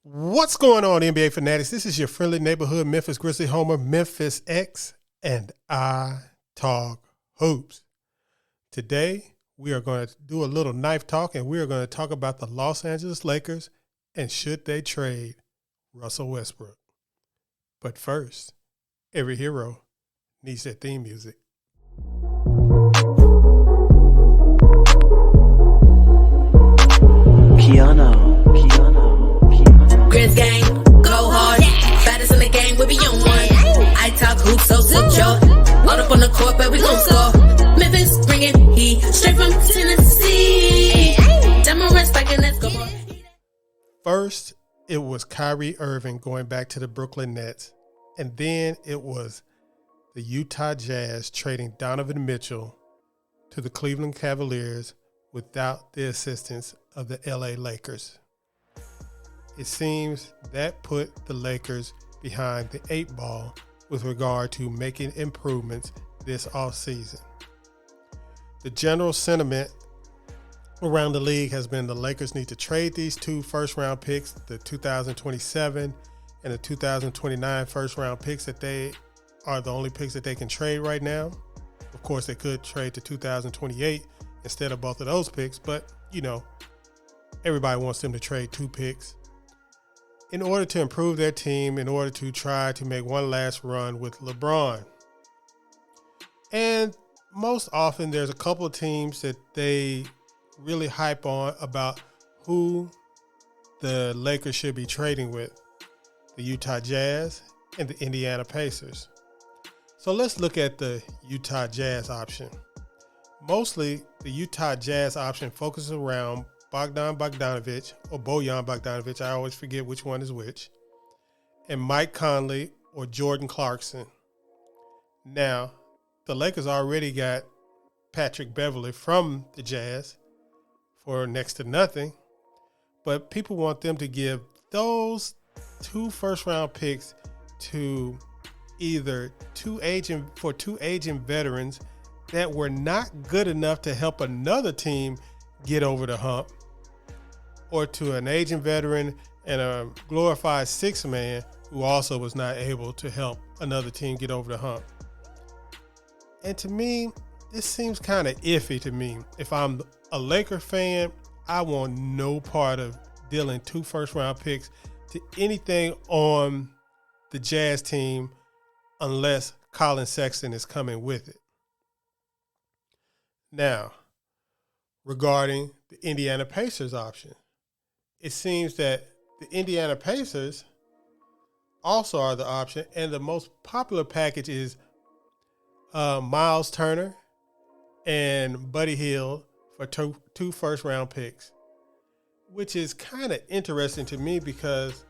What's going on, NBA fanatics? This is your friendly neighborhood Memphis Grizzly homer, Memphis X, and I talk hoops. Today, we are going to do a little knife talk, and we are going to talk about the Los Angeles Lakers and should they trade Russell Westbrook. But first, every hero needs their theme music. Piano. Grizz gang, go hard. Baddest in the game, we be on one. I talk hoops, so secure. All up on the court, but we gon' score. Memphis bringing heat straight from Tennessee. Demarest back and let's go. First, it was Kyrie Irving going back to the Brooklyn Nets. And then it was the Utah Jazz trading Donovan Mitchell to the Cleveland Cavaliers without the assistance of the LA Lakers. It seems that put the Lakers behind the 8 ball with regard to making improvements this offseason. The general sentiment around the league has been the Lakers need to trade these 2 first-round picks, the 2027 and the 2029 first-round picks, that they are the only picks that they can trade right now. Of course, they could trade to 2028 instead of both of those picks, but, everybody wants them to trade 2 picks in order to improve their team, in order to try to make one last run with LeBron. And most often there's a couple of teams that they really hype on about who the Lakers should be trading with: the Utah Jazz and the Indiana Pacers. So let's look at the Utah Jazz option. Mostly the Utah Jazz option focuses around Bojan Bogdanovic, I always forget which one is which, and Mike Conley or Jordan Clarkson. Now, the Lakers already got Patrick Beverley from the Jazz for next to nothing, but people want them to give those 2 first-round picks to either 2 aging veterans that were not good enough to help another team get over the hump, or to an aging veteran and a glorified 6th man who also was not able to help another team get over the hump. And to me, this seems kind of iffy to me. If I'm a Laker fan, I want no part of dealing 2 first-round picks to anything on the Jazz team unless Colin Sexton is coming with it. Now, regarding the Indiana Pacers option, it seems that the Indiana Pacers also are the option, and the most popular package is Miles Turner and Buddy Hield for 2 first-round picks, which is kind of interesting to me because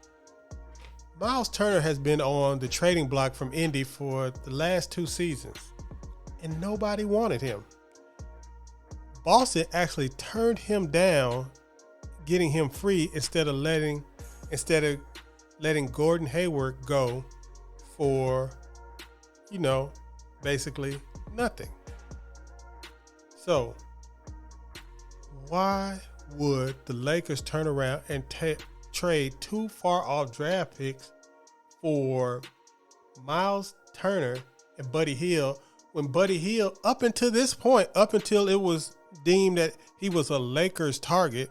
Miles Turner has been on the trading block from Indy for the last 2 seasons, and nobody wanted him. Boston actually turned him down, getting him free instead of letting Gordon Hayward go for, basically nothing. So why would the Lakers turn around and trade 2 far-off draft picks for Miles Turner and Buddy Hield when Buddy Hield, up until this point, up until it was deemed that he was a Lakers target,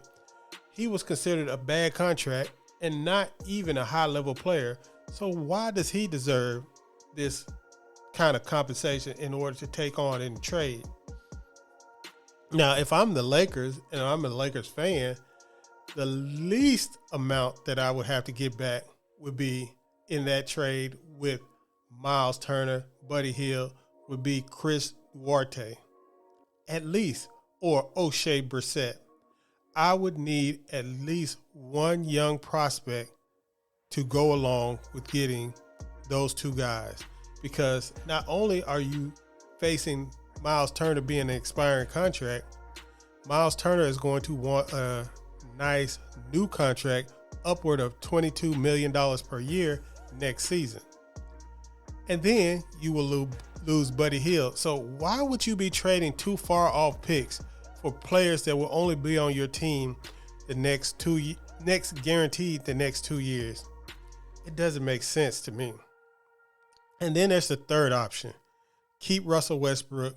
he was considered a bad contract and not even a high-level player. So why does he deserve this kind of compensation in order to take on and trade? Now, if I'm the Lakers and I'm a Lakers fan, the least amount that I would have to get back would be in that trade with Miles Turner, Buddy Hield, would be Chris Duarte, at least, or O'Shea Brissett. I would need at least one young prospect to go along with getting those 2 guys, because not only are you facing Miles Turner being an expiring contract, Miles Turner is going to want a nice new contract upward of $22 million per year next season. And then you will lose Buddy Hield. So why would you be trading 2 far off picks for players that will only be on your team the next guaranteed the next 2 years. It doesn't make sense to me. And then there's the third option. Keep Russell Westbrook,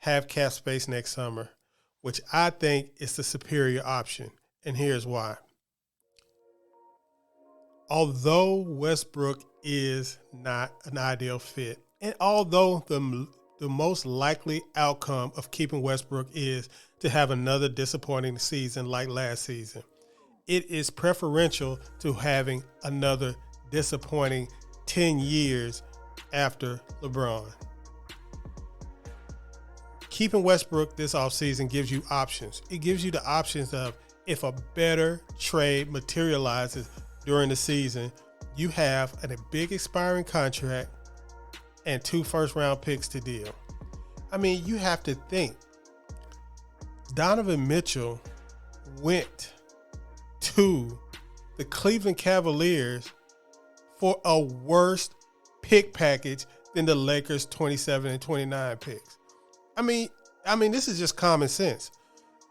have cap space next summer, which I think is the superior option. And here's why. Although Westbrook is not an ideal fit, and although the most likely outcome of keeping Westbrook is to have another disappointing season like last season, it is preferential to having another disappointing 10 years after LeBron. Keeping Westbrook this offseason gives you options. It gives you the options of, if a better trade materializes during the season, you have a big expiring contract and 2 first-round picks to deal. I mean, you have to think. Donovan Mitchell went to the Cleveland Cavaliers for a worse pick package than the Lakers' 27 and 29 picks. I mean, this is just common sense.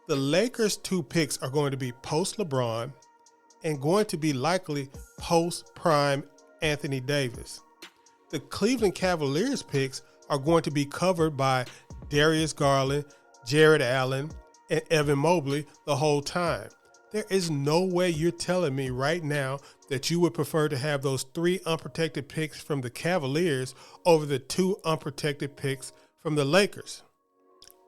The Lakers' 2 picks are going to be post-LeBron and going to be likely post-prime Anthony Davis. The Cleveland Cavaliers picks are going to be covered by Darius Garland, Jared Allen, and Evan Mobley the whole time. There is no way you're telling me right now that you would prefer to have those 3 unprotected picks from the Cavaliers over the 2 unprotected picks from the Lakers.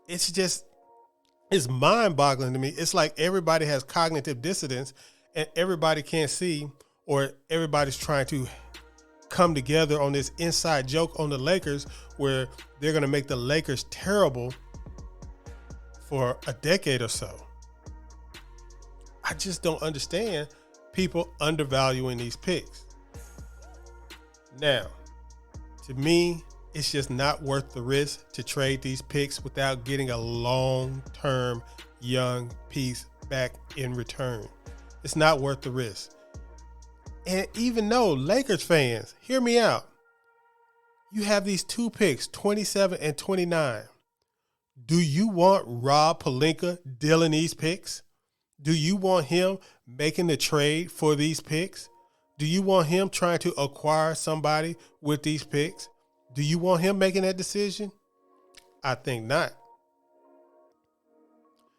It's mind-boggling to me. It's like everybody has cognitive dissonance and everybody can't see, or everybody's trying to come together on this inside joke on the Lakers where they're going to make the Lakers terrible for a decade or so. I just don't understand people undervaluing these picks. Now, to me, it's just not worth the risk to trade these picks without getting a long-term young piece back in return. It's not worth the risk. And even though Lakers fans, hear me out. You have these 2 picks, 27 and 29. Do you want Rob Pelinka dealing these picks? Do you want him making the trade for these picks? Do you want him trying to acquire somebody with these picks? Do you want him making that decision? I think not.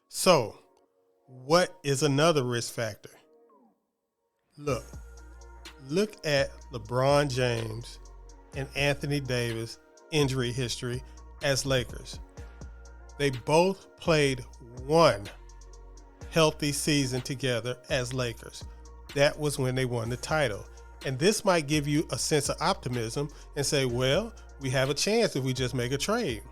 So, what is another risk factor? Look at LeBron James and Anthony Davis injury history as Lakers. They both played 1 healthy season together as Lakers. That was when they won the title. And this might give you a sense of optimism and say, well, we have a chance if we just make a trade.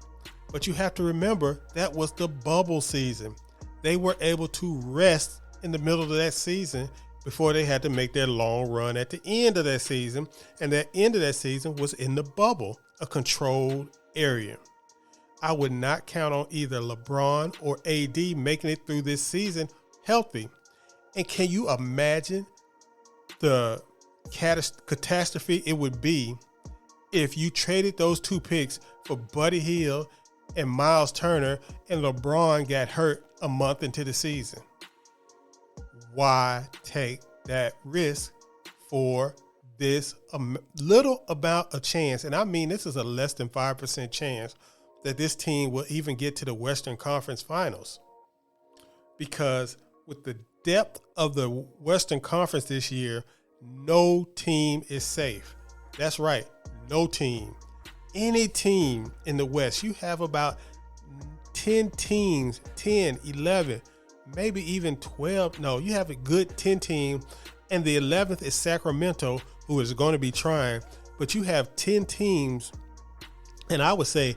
But you have to remember that was the bubble season. They were able to rest in the middle of that season before they had to make their long run at the end of that season. And that end of that season was in the bubble, a controlled area. I would not count on either LeBron or AD making it through this season healthy. And can you imagine the catastrophe it would be if you traded those 2 picks for Buddy Hield and Miles Turner and LeBron got hurt a month into the season? Why take that risk for this little amount of chance? And I mean, this is a less than 5% chance that this team will even get to the Western Conference Finals. Because with the depth of the Western Conference this year, no team is safe. That's right, no team. Any team in the West, you have about 10 teams, 10, 11, maybe even 12. No, you have a good 10 team, and the 11th is Sacramento, who is going to be trying. But you have 10 teams, and I would say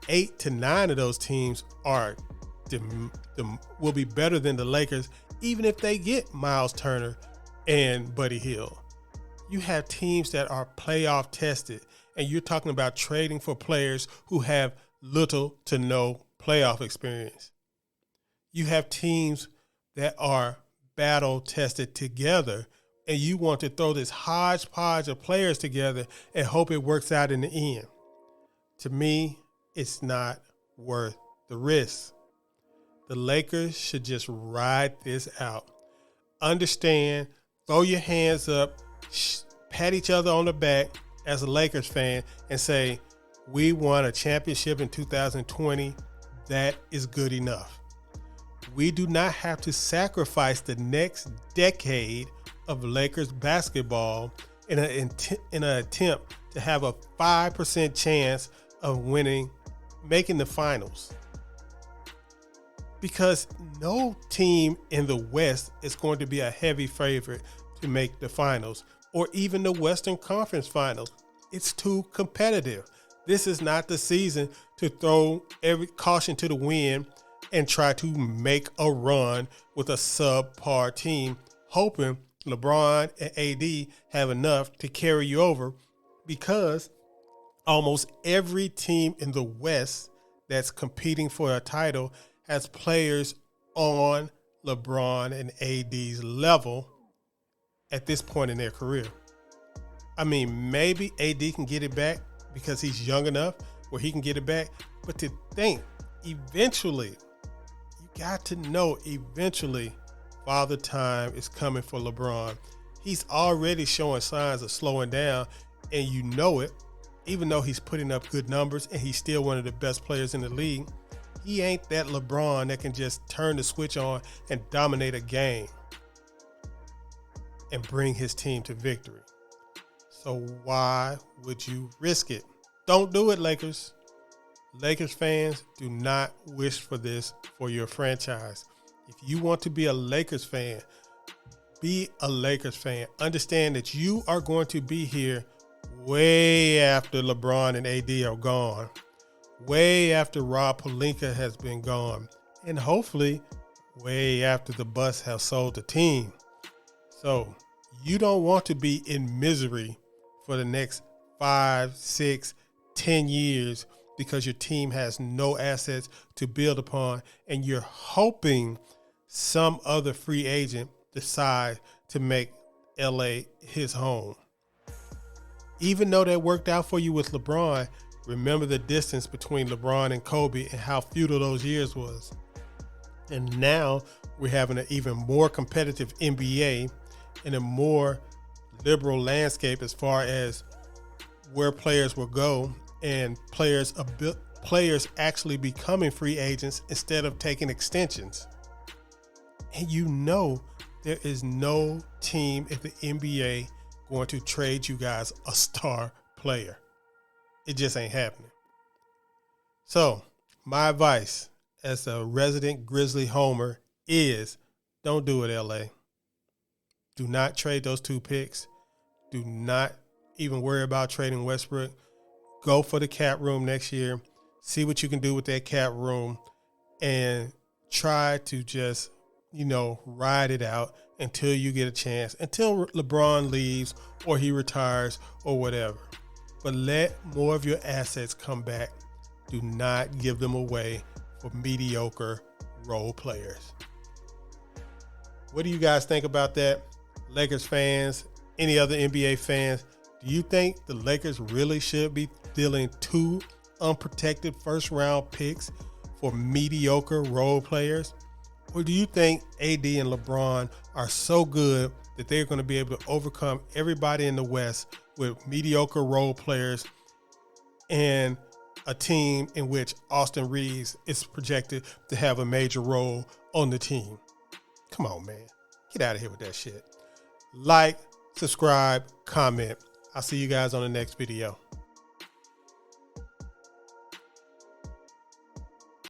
8 to 9 of those teams are will be better than the Lakers, even if they get Miles Turner and Buddy Hield. You have teams that are playoff tested, and you're talking about trading for players who have little to no playoff experience. You have teams that are battle tested together, and you want to throw this hodgepodge of players together and hope it works out in the end. To me, it's not worth the risk. The Lakers should just ride this out. understand, throw your hands up, pat each other on the back as a Lakers fan and say, we won a championship in 2020. That is good enough. We do not have to sacrifice the next decade of Lakers basketball in an attempt to have a 5% chance of making the finals. Because no team in the West is going to be a heavy favorite to make the finals or even the Western Conference Finals. It's too competitive. This is not the season to throw every caution to the wind and try to make a run with a subpar team, hoping LeBron and AD have enough to carry you over, because almost every team in the West that's competing for a title has players on LeBron and AD's level at this point in their career. I mean, maybe AD can get it back because he's young enough where he can get it back. But to think, eventually, you got to know eventually Father Time is coming for LeBron. He's already showing signs of slowing down, and you know it. Even though he's putting up good numbers and he's still one of the best players in the league, he ain't that LeBron that can just turn the switch on and dominate a game and bring his team to victory. So why would you risk it? Don't do it, Lakers. Lakers fans, do not wish for this for your franchise. If you want to be a Lakers fan, be a Lakers fan. Understand that you are going to be here way after LeBron and AD are gone, way after Rob Pelinka has been gone, and hopefully way after the Bucks have sold the team. So you don't want to be in misery for the next 5, 6, 10 years because your team has no assets to build upon, and you're hoping some other free agent decide to make LA his home. Even though that worked out for you with LeBron, remember the distance between LeBron and Kobe and how futile those years was. And now we're having an even more competitive NBA and a more liberal landscape as far as where players will go, and players actually becoming free agents instead of taking extensions. And you know there is no team in the NBA going to trade you guys a star player. It just ain't happening. So my advice as a resident Grizzly homer is don't do it, LA. Do not trade those 2 picks. Do not even worry about trading Westbrook. Go for the cap room next year. See what you can do with that cap room and try to just, ride it out until you get a chance, until LeBron leaves or he retires or whatever. But let more of your assets come back. Do not give them away for mediocre role players. What do you guys think about that? Lakers fans, any other NBA fans, do you think the Lakers really should be dealing 2 unprotected first-round picks for mediocre role players? Or do you think AD and LeBron are so good that they're going to be able to overcome everybody in the West with mediocre role players and a team in which Austin Reeves is projected to have a major role on the team? Come on, man. Get out of here with that shit. Like, subscribe, comment. I'll see you guys on the next video.